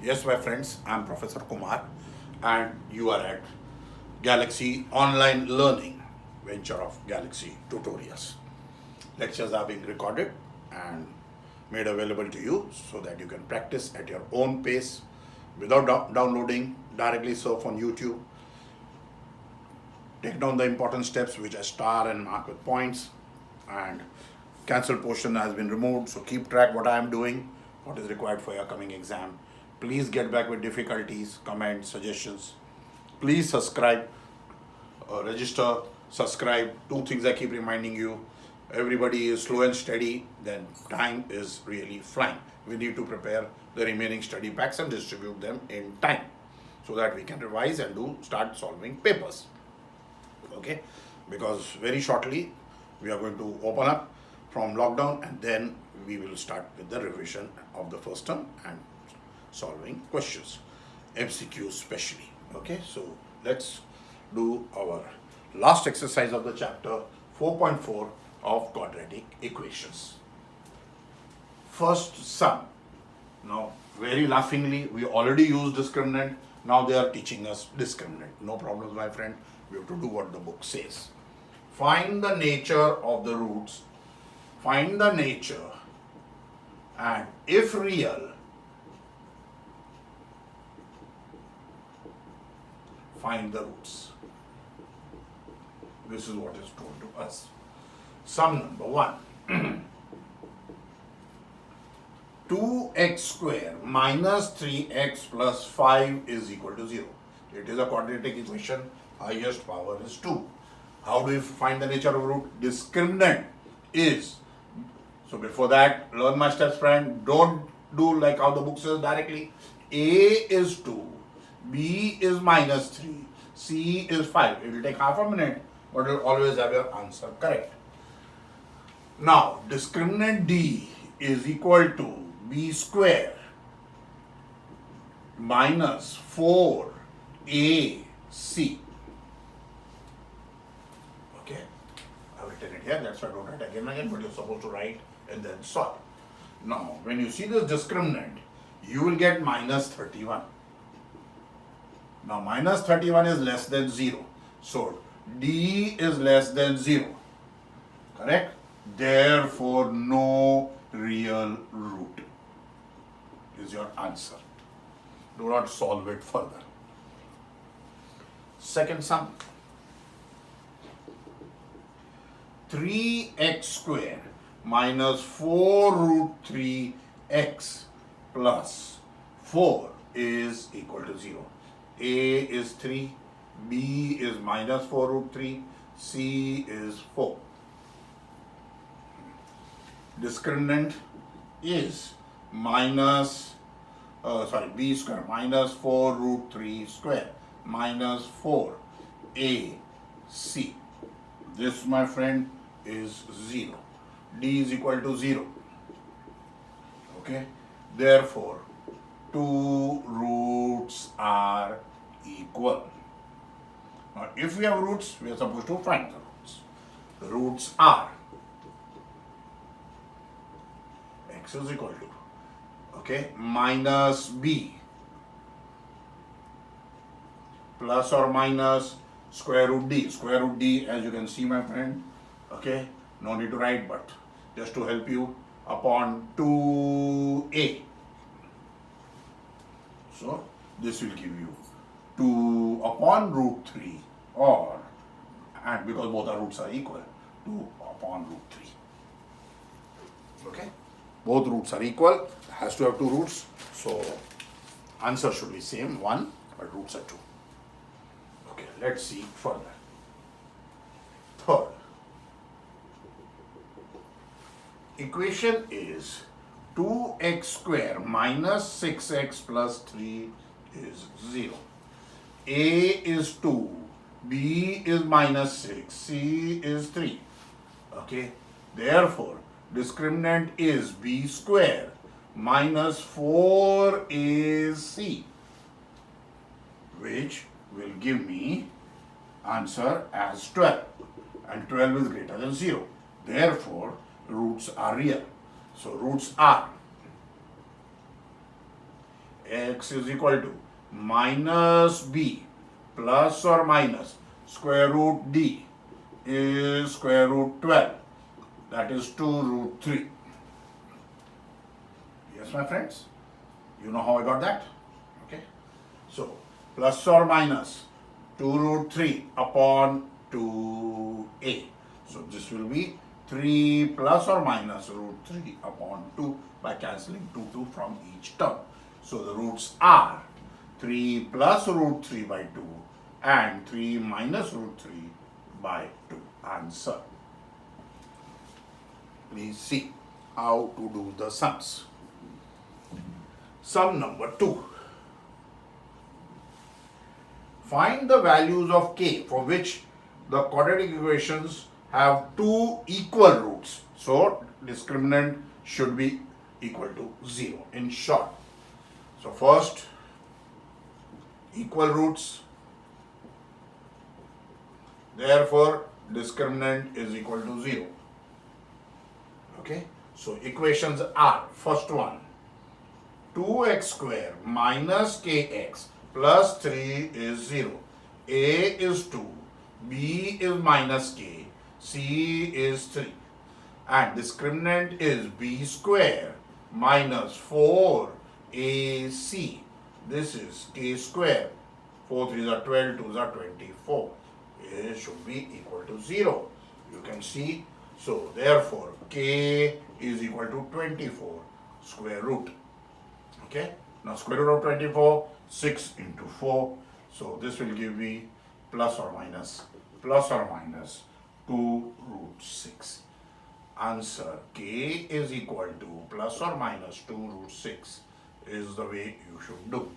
Yes, my friends, I'm Professor Kumar and you are at Galaxy Online Learning venture of Galaxy Tutorials. Lectures are being recorded and made available to you so that you can practice at your own pace without downloading, directly surf on YouTube. Take down the important steps which are star and mark with points, and cancel portion has been removed, so keep track what I am doing, what is required for your coming exam. Please get back with difficulties, comments, suggestions. Please subscribe, register, subscribe. Two things I keep reminding you. Everybody is slow and steady, then time is really flying. We need to prepare the remaining study packs and distribute them in time so that we can revise and start solving papers. Okay, because very shortly we are going to open up from lockdown and then we will start with the revision of the first term and solving questions, MCQs especially. Okay, so let's do our last exercise of the chapter 4.4 of quadratic equations. First sum. Now very laughingly we already used discriminant, now they are teaching us discriminant. No problems, my friend, we have to do what the book says. Find the nature of the roots, find the nature, and if real, find the roots. This is what is told to us. Sum number 1. 2x square minus 3x plus 5 is equal to 0. It is a quadratic equation, highest power is 2. How do we find the nature of root? Discriminant is. So before that, learn my steps, friend. Don't do like how the book says directly. A is 2, B is minus 3, C is 5. It will take half a minute, but you will always have your answer correct. Now, discriminant D is equal to B square minus 4AC. Okay, I will written it here, that's why I don't write again and again, but you're supposed to write and then solve. Now, when you see this discriminant, you will get minus 31. Now, minus 31 is less than 0. So, D is less than 0. Correct? Therefore, no real root is your answer. Do not solve it further. Second sum. 3x square minus 4 root 3x plus 4 is equal to 0. A is 3, B is minus 4 root 3, C is 4. Discriminant is B square minus 4 root 3 square minus 4 AC. This, my friend, is 0. D is equal to 0. Okay, therefore 2 roots are equal. Now if we have roots, we are supposed to find the roots. The roots are x is equal to, minus b plus or minus square root d. Square root d, as you can see, my friend, no need to write, but just to help you, upon 2a. So this will give you 2 upon root 3, and because both the roots are equal, 2 upon root 3. Okay? Both roots are equal, has to have 2 roots, so answer should be same, 1, but roots are 2. Okay, let's see further. Third, equation is 2x square minus 6x plus 3 is 0. A is 2, B is minus 6, C is 3. Okay, therefore, discriminant is B square minus 4AC, which will give me answer as 12, and 12 is greater than 0. Therefore, roots are real. So roots are x is equal to minus b plus or minus square root d is square root 12. That is 2 root 3. Yes, my friends? You know how I got that? Okay. So, plus or minus 2 root 3 upon 2a. So, this will be 3 plus or minus root 3 upon 2 by cancelling 2 from each term. So, the roots are 3 plus root 3 by 2 and 3 minus root 3 by 2. Answer. Please see how to do the sums. Sum number 2. Find the values of k for which the quadratic equations have 2 equal roots. So, discriminant should be equal to 0 in short. So, first, equal roots. Therefore, discriminant is equal to 0. Okay. So, equations are, first one, 2x square minus kx plus 3 is 0. A is 2, B is minus k, C is 3. And discriminant is b square minus 4ac. This is k square. 4 3s are 12, 2s are 24. It should be equal to 0. You can see. So, therefore, k is equal to 24 square root. Okay. Now, square root of 24, 6 into 4. So, this will give me plus or minus 2 root 6. Answer k is equal to plus or minus 2 root 6 is the way you should do.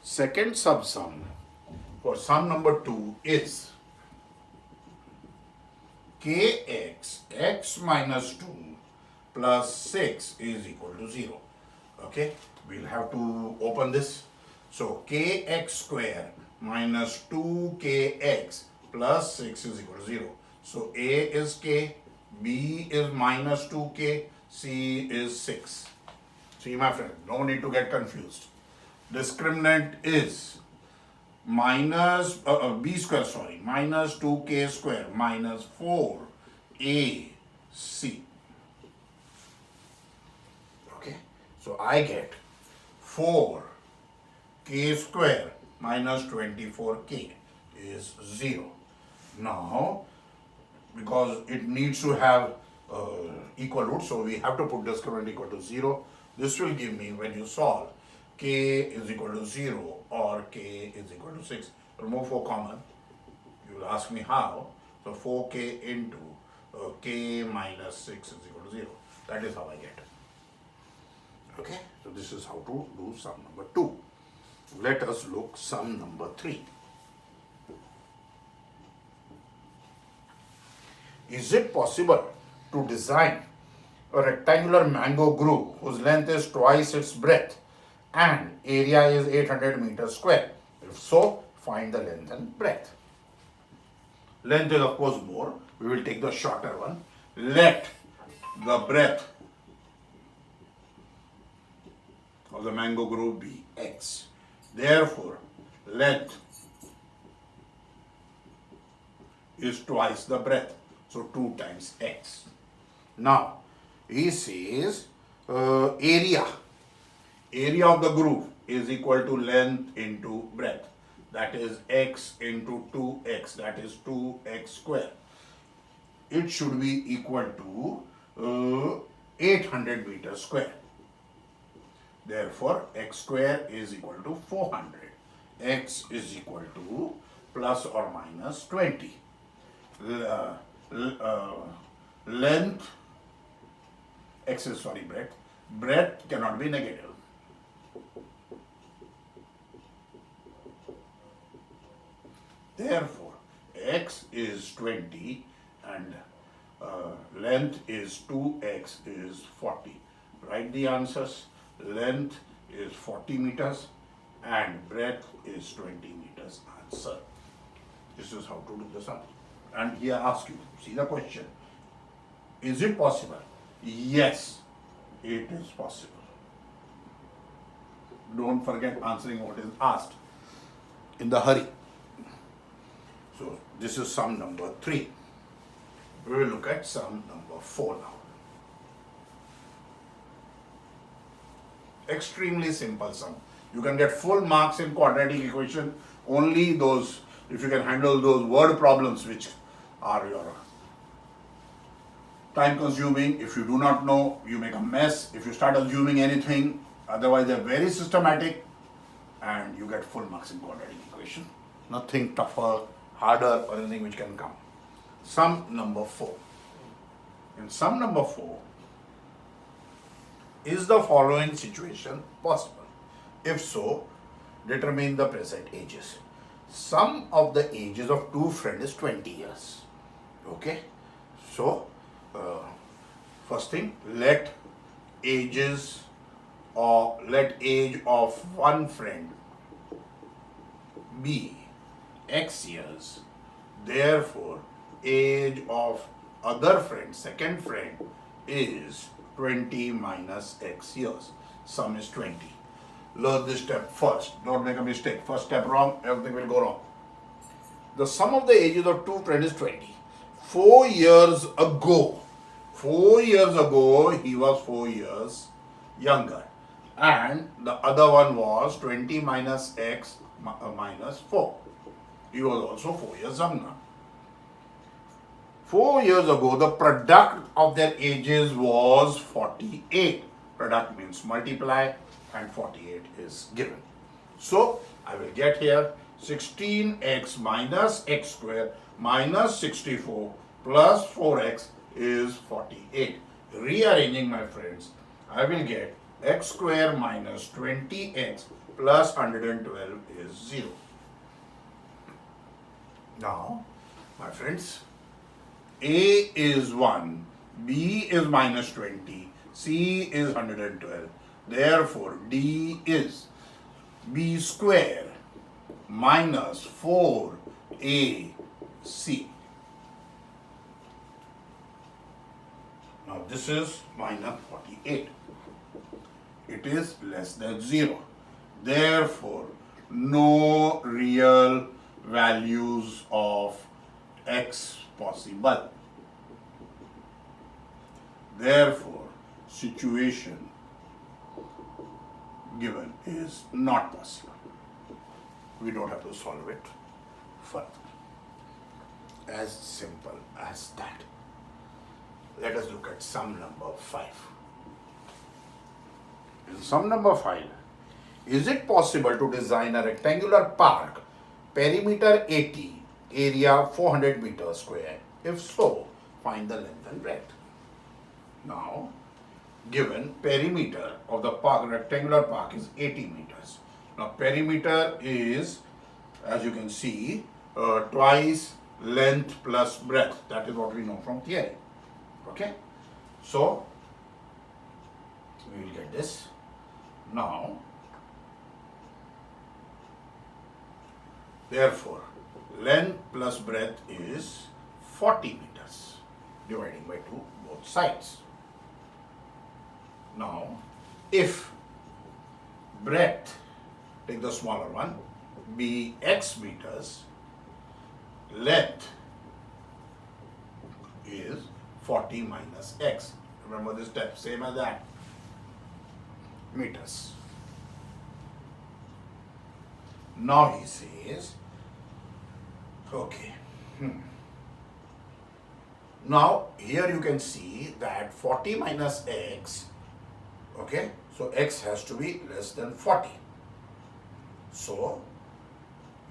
Second subsum for sum number 2 is kx x minus 2 plus 6 is equal to 0. Okay, we'll have to open this. So kx square minus 2kx plus 6 is equal to 0. So A is k, B is minus 2k, C is 6. See my friend, no need to get confused. Discriminant is minus b square, minus 2k square minus 4ac. Okay, so I get 4k square minus 24k is 0. Now, because it needs to have equal roots, so we have to put discriminant equal to 0. This will give me, when you solve, k is equal to 0 or k is equal to 6. Remove 4 common. You will ask me how. So 4k into k minus 6 is equal to 0. That is how I get. Okay, so this is how to do sum number 2. Let us look sum number 3. Is it possible to design a rectangular mango grove whose length is twice its breadth and area is 800 meters square? If so, find the length and breadth. Length is of course more. We will take the shorter one. Let the breadth of the mango grove be x. Therefore, length is twice the breadth. So 2 times x. Now, he says area of the groove is equal to length into breadth. That is x into 2x. That is 2x square. It should be equal to 800 meters square. Therefore, x square is equal to 400. X is equal to plus or minus 20. Length, x is breadth. Breadth cannot be negative. Therefore, x is 20 and length is 2x is 40. Write the answers. Length is 40 meters and breadth is 20 meters. Answer. This is how to do the sum. And here I ask you, see the question. Is it possible? Yes, it is possible. don't forget answering what is asked in the hurry. So this is sum number 3. We will look at sum number 4 now. Extremely simple sum. You can get full marks in quadratic equation, only those, if you can handle those word problems which are your time consuming. If you do not know, you make a mess. If you start assuming anything, otherwise they're very systematic and you get full marks in quadratic equation. Nothing tougher, harder or anything which can come. Sum number 4. In sum number 4, is the following situation possible? If so, determine the present ages. Sum of the ages of two friends is 20 years. Okay? So, first thing, let age of one friend be x years. Therefore, age of other friend, second friend, is 20 minus x years. Sum is 20. Learn this step first. Don't make a mistake. First step wrong, everything will go wrong. The sum of the ages of two friends is 20. 4 years ago, he was 4 years younger. And the other one was 20 minus x minus 4. He was also 4 years younger. 4 years ago, the product of their ages was 48. Product means multiply and 48 is given. So, I will get here 16x minus x square minus 64 plus 4x is 48. Rearranging, my friends, I will get x square minus 20x plus 112 is 0. Now, my friends, A is 1, B is minus 20, C is 112. Therefore, D is B square minus 4AC. Now, this is minus 48. It is less than 0. Therefore, no real values of x possible. Therefore, situation given is not possible. We don't have to solve it further. As simple as that. Let us look at sum number 5. In sum number 5, is it possible to design a rectangular park, perimeter 80, area 400 meters square? If so, find the length and breadth. Now, given perimeter of the park, rectangular park is 80 meters. Now, perimeter is, as you can see, twice length plus breadth. That is what we know from theory. Okay? So, we will get this. Now, therefore, length plus breadth is 40 meters, dividing by 2 both sides. Now, if breadth, take the smaller one, be x meters, length is 40 minus x. Remember this step, same as that. Meters. Now he says, okay. Now here you can see that 40 minus x, okay, so x has to be less than 40. So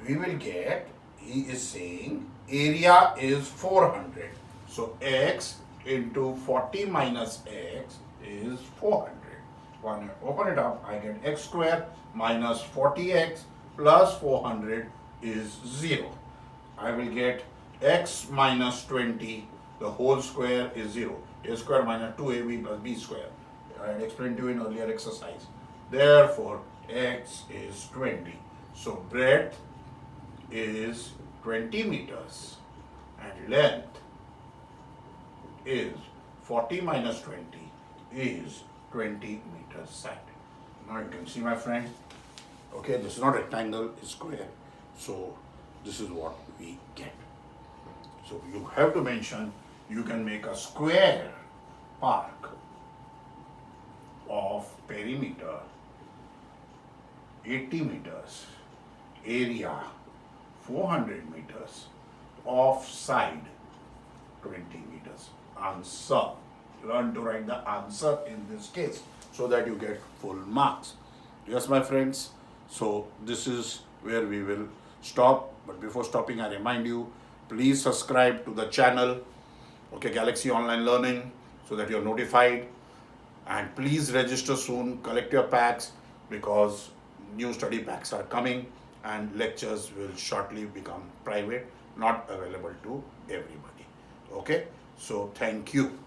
we will get, he is saying area is 400. So x into 40 minus x is 400. When I open it up, I get x square minus 40x plus 400 is 0. I will get x minus 20, the whole square is 0. A square minus 2ab plus b square. I had explained to you in earlier exercise. Therefore, x is 20. So, breadth is 20 meters and length is 40 minus 20 is 20 meters side. Now you can see, my friend, Okay, this is not rectangle, it's square. So this is what we get. So you have to mention you can make a square park of perimeter 80 meters, area 400 meters, off side 20 meters. Answer. Learn to write the answer in this case so that you get full marks. Yes, my friends. So this is where we will stop. But before stopping, I remind you, please subscribe to the channel, okay, Galaxy Online Learning, so that you're notified. And please register soon, collect your packs, because new study packs are coming and lectures will shortly become private, not available to everybody. Okay, so thank you.